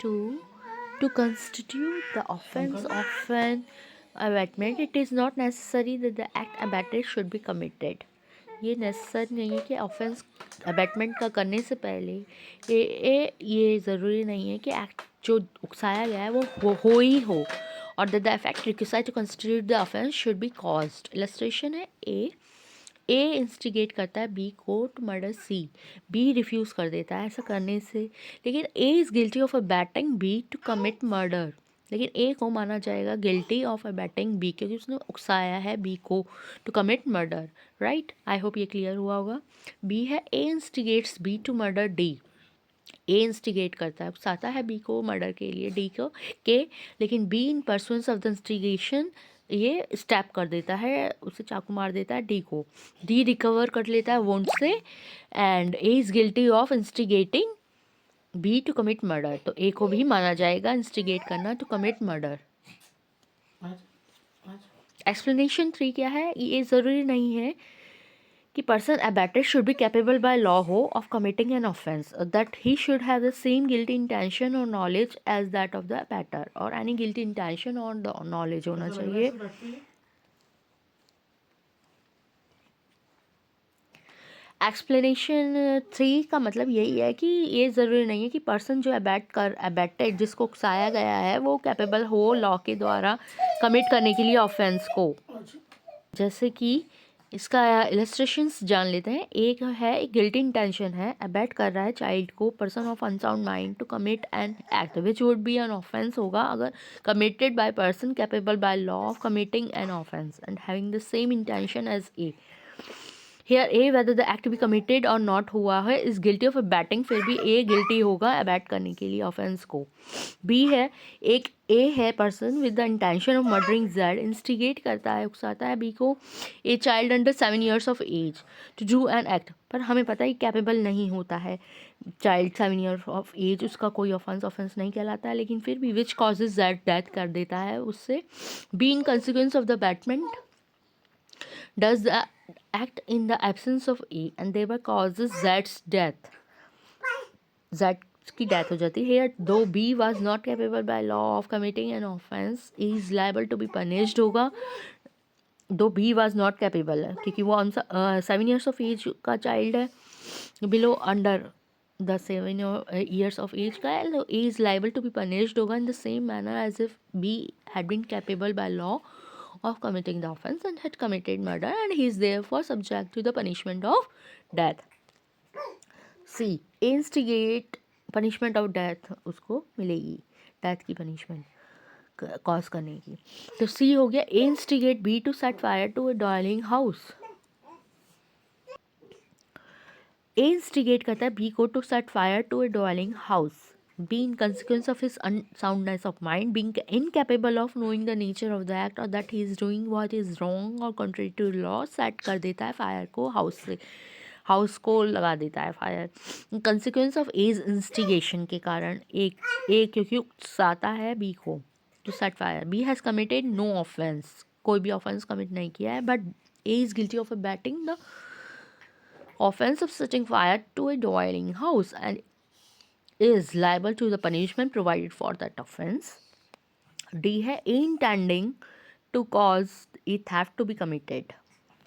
To constitute the offense of an abetment, it is not necessary that the act abetted should be committed. ये necessary नहीं है कि offence abatement का करने से पहले ये ज़रूरी नहीं है कि एक्ट जो उकसाया गया है वो हो ही हो, और that the effect required to constitute the offence should be caused. Illustration है ए इंस्टिगेट करता है बी को to murder C, B refuse कर देता है ऐसा करने से, लेकिन A is guilty of abetting B to commit murder, लेकिन ए को माना जाएगा गिल्टी ऑफ अबैटिंग बी क्योंकि उसने उकसाया है बी को to commit murder. Right, I hope ये क्लियर हुआ होगा। बी है A instigates B to murder D, A instigate करता है उकसाता है बी को मर्डर के लिए डी को के, लेकिन be in pursuance of the instigation ये स्टैप कर देता है, उसे चाकू मार देता है डी को, डी रिकवर कर लेता है वोंड से, and A is guilty of instigating B to commit murder, तो ए को भी माना जाएगा इंस्टिगेट करना टू कमिट मर्डर। एक्सप्लेनेशन 3 क्या है, ये ज़रूरी नहीं है कि person abetted should be capable by law हो of committing an offence, that he should have the same guilty intention और knowledge as that of the abettor, और एनी गिल्टी इंटेंशन और नॉलेज होना चाहिए। एक्सप्लेनेशन 3 का मतलब यही है कि ये ज़रूरी नहीं है कि पर्सन जो अबैटेड जिसको उकसाया गया है वो कैपेबल हो लॉ के द्वारा कमिट करने के लिए ऑफेंस को। जैसे कि इसका इलस्ट्रेशंस जान लेते हैं। एक है एक गिल्टी इंटेंशन है, अबैट कर रहा है चाइल्ड को person of unsound mind to commit an act which would be an offence होगा अगर committed by person capable by law of committing an offence and having the same intention as A. Here A whether the act be committed और not हुआ है is guilty of अबैटिंग, फिर भी ए guilty होगा अबैट करने के लिए ऑफेंस को। बी है एक ए है person with the intention of murdering Z, instigate करता है उकसाता है बी को a child under 7 years of age to do an act, पर हमें पता है कैपेबल नहीं होता है चाइल्ड 7 years ऑफ एज, उसका कोई ऑफेंस नहीं कहलाता है, लेकिन फिर भी विच कॉजेज जेड डेथ कर देता है उससे। B in consequence of the abatement does the act in the absence of A and thereby causes Z's death. Z की डेथ हो जाती है। Here, though B was not capable by law of committing an offense, he is liable to be punished होगा। दो B was not capable है क्योंकि वो 7 years of age का चाइल्ड है, below under the 7 years of age का है, तो A is liable to be punished होगा in the same manner as if B had been capable by law of committing the offense and had committed murder and he is therefore subject to the punishment of death. C. Instigate punishment of death उसको मिलेगी death की punishment cause करने की। तो सी हो गया instigate B to set fire to a dwelling house। instigate करता है B को to set fire to a dwelling house। B in consequence of his unsoundness of mind, being incapable of knowing the nature of the act or that he is doing what is wrong or contrary to law, set कर देता है fire को house को लगा देता है fire. Consequence of as instigation के कारण एक क्योंकि उकसाता है बी को to set fire. B has committed no offence, कोई भी ऑफेंस कमिट नहीं किया है, but A is guilty of abetting the offense of setting fire to a dwelling house and is liable to the punishment provided for that offense. D है intending to cause a theft to be committed,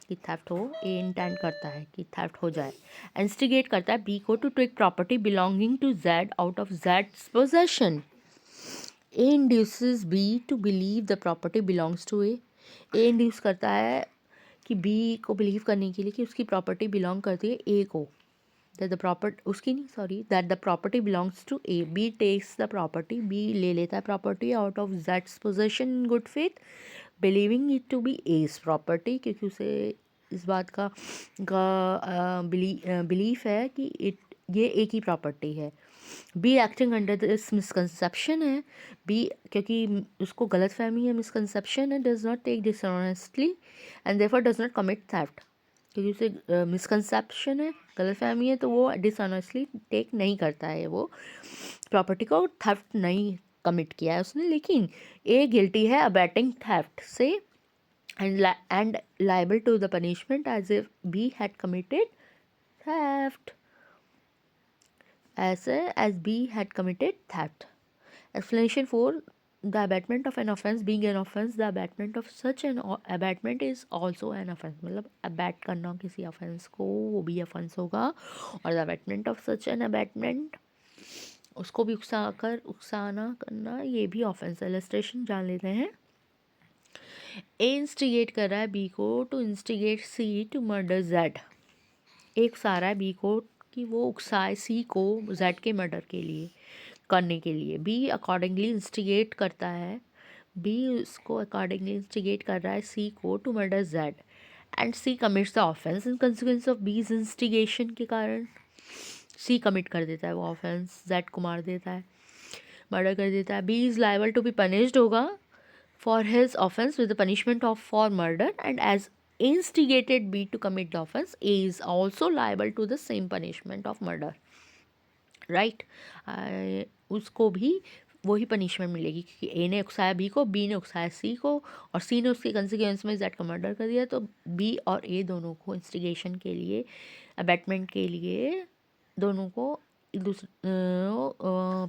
कि theft हो, A intend करता है कि theft हो जाए। instigate करता है B को to take property belonging to Z out of Z's possession. A induces B to believe the property belongs to A. A induce करता है कि B को बिलीव करने के लिए कि उसकी प्रॉपर्टी बिलोंग करती है A को, that the property belongs to A. B takes the property, B ले लेता है property out of Z's possession in good faith, believing it to be A's property, क्योंकि उसे इस बात का बिलीफ है कि ये A की प्रॉपर्टी है। B acting under this misconception है, बी क्योंकि उसको गलत फहमी है, मिसकंसेप्शन है, does not take dishonestly and therefore does not commit theft, क्योंकि उसे मिसकंसेप्शन है, गलत फहमी है, तो वो डिसऑनेस्टली टेक नहीं करता है, वो प्रॉपर्टी को थेफ्ट नहीं कमिट किया है उसने, लेकिन ए गिल्टी है अबैटिंग थेफ्ट से and liable to the punishment as if B had committed theft as B had committed theft. Explanation 4. The abatement of an offence being an offence, the abatement of such an abatement is also an offence. मतलब abate करना किसी offence को वो भी offence होगा, और the abatement of such an abatement उसको भी उकसाना करना ये भी offence है. Illustration जान लेते हैं. A इंस्टिगेट कर रहा है B को to instigate C to murder Z. A उकसा रहा है B को कि वो उकसाए C को Z के मर्डर के लिए करने के लिए. B अकॉर्डिंगली इंस्टिगेट करता है, B उसको अकॉर्डिंगली इंस्टिगेट कर रहा है C को to murder Z and C commits the offence in consequence of B's instigation के कारण C कमिट कर देता है वो ऑफेंस, Z को मार देता है, मर्डर कर देता है. B is liable to be punished होगा for his offence with the punishment of for murder and as instigated B to commit the offense, A is also liable to the same punishment of murder. Right उसको भी वही punishment मिलेगी क्योंकि A ने उकसाया B को, B ने उकसाया C को और C ने उसके कंसिक्वेंस में Z का मर्डर कर दिया, तो B और A दोनों को इंस्टिगेशन के लिए, अबैटमेंट के लिए दोनों को एक दूसरे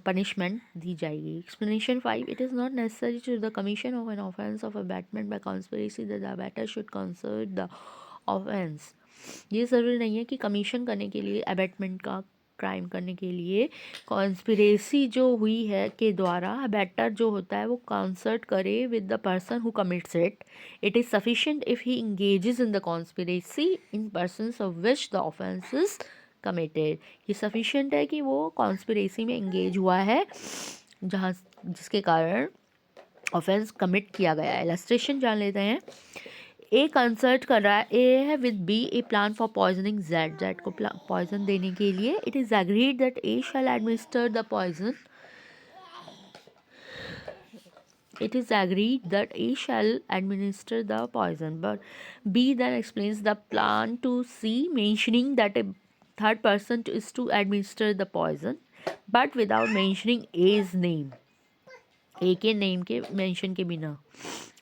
पनिशमेंट दी जाएगी. Explanation 5. It is not necessary to the commission of an offence of abetment by conspiracy that the abettor should concert the offence. ये ज़रूरी नहीं है कि कमीशन करने के लिए, अबैटमेंट का क्राइम करने के लिए कॉन्स्पिरेसी जो हुई है के द्वारा अबैटर जो होता है वो कंसर्ट करे with the person who commits it. It is sufficient if he engages in the conspiracy in persons of which the offence is committed. ये सफिशिएंट है कि वो कॉन्स्पिरेसी में इंगेज हुआ है जहाँ जिसके कारण ऑफेंस कमिट किया गया है. इलस्ट्रेशन जान लेते हैं. ए कंसर्ट कर रहा है, ए है with B a plan for poisoning Z. Z को पॉइजन देने के लिए. It is agreed that A shall administer the poison. It is agreed that A shall administer the poison, but B then explains the plan to C, mentioning that a third person is to administer the poison, but without mentioning A's name. A के name के mention के बिना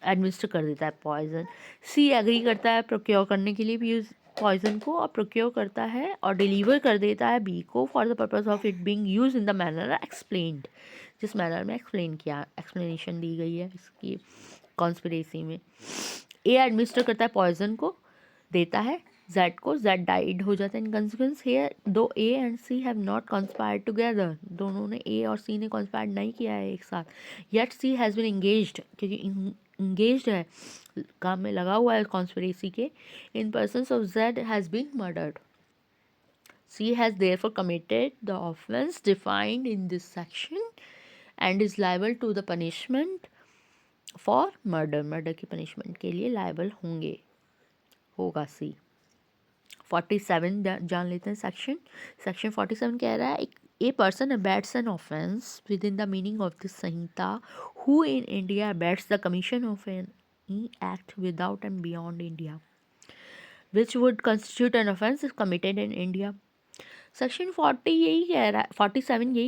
administer कर देता है poison. सी agree करता है procure करने के लिए भी उस पॉइजन को, और प्रोक्योर करता है और डिलीवर कर देता है बी को for the purpose of it being use in the manner explained. जिस मैनर में एक्सप्लेनेशन दी गई है इसकी कॉन्स्पिरेसी में. ए एडमिनिस्टर करता है पॉइजन को, देता है जेड को. जेड डाइड हो जाता है इन consequence. Here though A and C have not conspired together. दोनों ने, ए और सी ने कॉन्स्पायर नहीं किया है एक साथ. Yet C has been engaged, क्योंकि इंगेज्ड है, काम में लगा हुआ है कॉन्स्पिरेसी के. In persons of Z has been murdered. C has therefore committed the offence defined in this section and is liable to the punishment for murder. Murder की punishment के लिए लायबल होगा सी. 47 जान लेते हैं. सेक्शन 47 कह रहा है, a person abets an offence within the meaning of this संहिता who in India abets the commission of an act without and beyond India which would constitute an offence if committed in India. Section 47 यही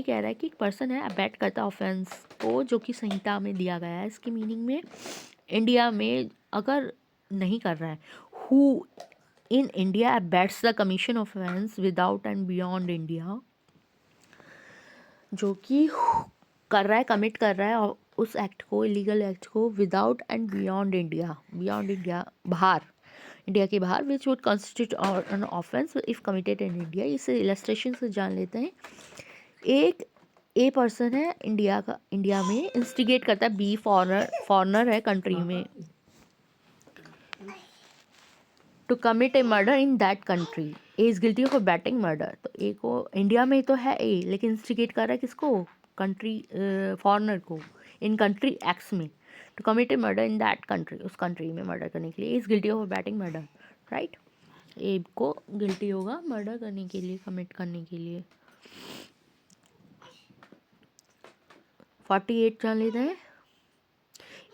कह रहा है कि एक person है अबैट करता offence को जो कि संहिता में दिया गया है. इसके मीनिंग में इंडिया में अगर नहीं कर रहा है, who in India abets the commission of offence without and beyond India, जो कि कर रहा है, कमिट कर रहा है और उस एक्ट को, इलीगल एक्ट को without and beyond India, beyond India, बाहर, इंडिया के बाहर, which would constitute an offence if committed in India. इसे इलस्ट्रेशन से जान लेते हैं. एक ए पर्सन है इंडिया में इंस्टिगेट करता है, बी फॉरनर है कंट्री में, to commit a murder in that country. A is guilty of abetting murder. तो ए को इंडिया में तो है ए, लेकिन इंस्टिगेट कर रहा है किसको, कंट्री फॉरनर को, इन कंट्री एक्स में, to commit a murder in that country, उस कंट्री में मर्डर करने के लिए. Is guilty of abetting murder. Right, A को गिल्टी होगा मर्डर करने के लिए, कमिट करने के लिए. 48 जान लेते हैं.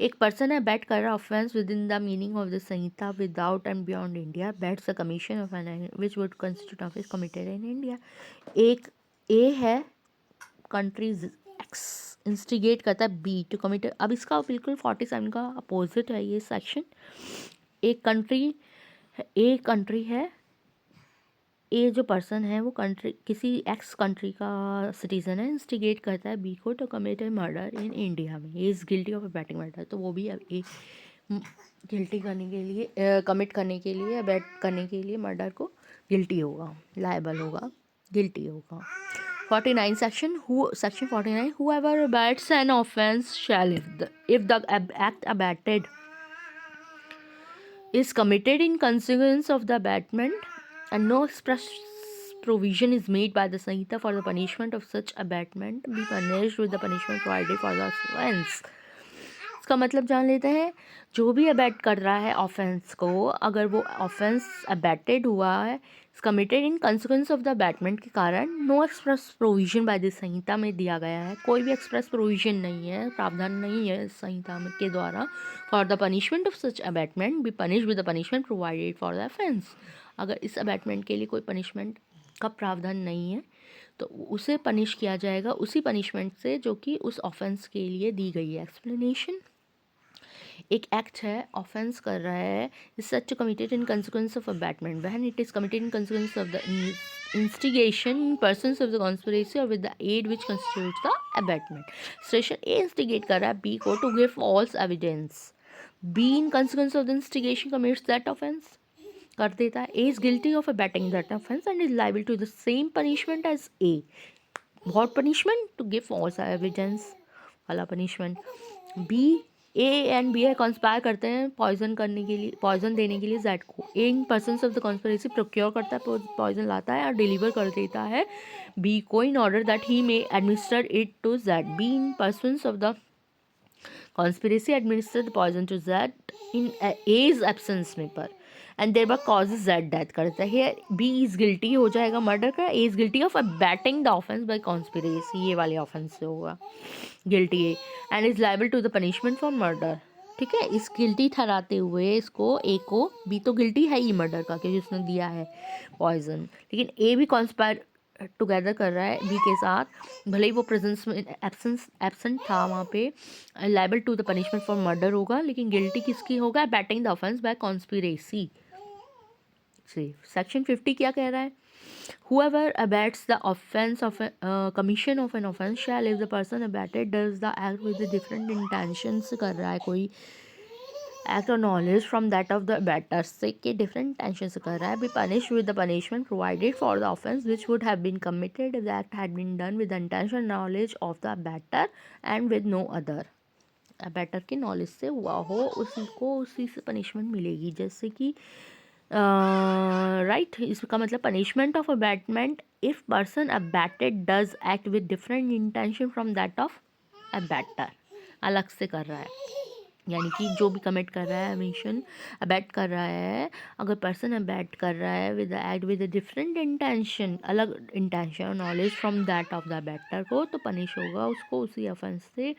एक पर्सन है बैट कर रहा offence within the meaning of the संहिता without and beyond India abets the commission of an which would constitute offence committed in India. एक ए है कंट्रीज एक्स, इंस्टिगेट करता है बी टू कमिट. अब इसका बिल्कुल 47 का अपोजिट है ये सेक्शन. एक कंट्री है ए जो पर्सन है वो कंट्री किसी एक्स कंट्री का सिटीज़न है, इंस्टिगेट करता है बी को to commit a murder in India में, A is guilty of abetting murder, तो वो भी अब ए गिल्टी करने के लिए कमिट करने के लिए अबैट करने के लिए मर्डर को गिल्टी होगा, लायबल होगा, गिल्टी होगा। 49 section 49 whoever abets an offense shall if the act abetted is committed in consequence of the abatement and no express provision is made by the Sanhita for the punishment of such abatement be punished with the punishment provided for the offense। इसका मतलब जान लेते हैं, जो भी अबैट कर रहा है ऑफेंस को, अगर वो ऑफेंस अबैटेड हुआ है committed in consequence of the abetment के कारण, no express provision by the संहिता में दिया गया है, कोई भी एक्सप्रेस प्रोविजन नहीं है, प्रावधान नहीं है संहिता में के द्वारा, for the punishment of such abatement be punish with the punishment provided for the offence. अगर इस अबैटमेंट के लिए कोई पनिशमेंट का प्रावधान नहीं है तो उसे पनिश किया जाएगा उसी पनिशमेंट से जो कि उस ऑफेंस के लिए दी गई है। एक्सप्लेनेशन, एक एक्ट है, ऑफेंस कर रहा है, is such committed in consequence of abetment when it is committed in consequence of the instigation persons of the conspiracy or with the aid which constitutes the abetment. स्टेशन A instigate कर रहा है B को to give false evidence, B in consequence of the instigation commits that offence, कर देता है, A is guilty of abetting that offence and is liable to the same punishment as A. What punishment? To give false evidence वाला punishment. B, A and B conspire करते हैं poison करने के लिए, poison देने के लिए जेड को। A in persons of the conspiracy procure करता है, पॉइजन लाता है और डिलीवर कर देता है बी को in order that he may administer it to Z. B in persons of the conspiracy administer the poison to Z in A's absence में पर and thereby causes Z death करता है। B is guilty हो जाएगा murder का, A is guilty of abetting the offence by conspiracy, ये वाले offence से होगा guilty A and is liable to the punishment for murder. ठीक है, इस गिल्टी ठहराते हुए इसको ए को, बी तो गिल्टी है ही मर्डर का क्योंकि उसने दिया है पॉइजन, लेकिन ए भी कॉन्स्पायर टुगेदर कर रहा है बी के साथ, भले ही वो प्रेजेंस में एब्सेंट था वहाँ पे, liable to the punishment for murder होगा, लेकिन गिल्टी किसकी होगा? Abetting the offence by conspiracy से। सेक्शन 50 क्या कह रहा है? Whoever abets the offense of commission of an offense shall, if the person abated does the act with the different intentions, कर रहा है कोई act or knowledge from that of the abetter से के different intentions से कर रहा है, be punished with the punishment provided for the offense which would have been committed if the act had been done with the intention and knowledge of the abetter and with no other। abetter के knowledge से हुआ हो उसी को उसी से punishment मिलेगी, जैसे कि राइट इसका मतलब punishment of abetment if person abetted does act with different intention from that of abettor, अलग से कर रहा है, यानी कि जो भी कमिट कर रहा है मिशन अबैट कर रहा है, अगर पर्सन अबैट कर रहा है with act with different intention, अलग intention knowledge from that of the abettor को, तो पनिश होगा उसको उसी ऑफेंस से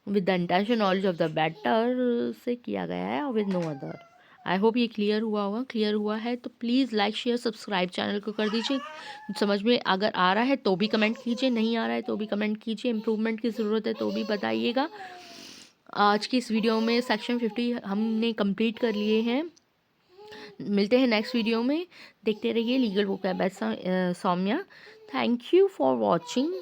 with the intention knowledge of the abettor से किया गया है और with no other. I hope ये क्लियर हुआ होगा। क्लियर हुआ है तो please like share subscribe channel को कर दीजिए। समझ में अगर आ रहा है तो भी कमेंट कीजिए, नहीं आ रहा है तो भी कमेंट कीजिए, इम्प्रूवमेंट की ज़रूरत है तो भी बताइएगा। आज की इस वीडियो में सेक्शन 50 हमने कंप्लीट कर लिए हैं। मिलते हैं नेक्स्ट वीडियो में, देखते रहिए लीगल बुक है by Saumya. Thank you for watching.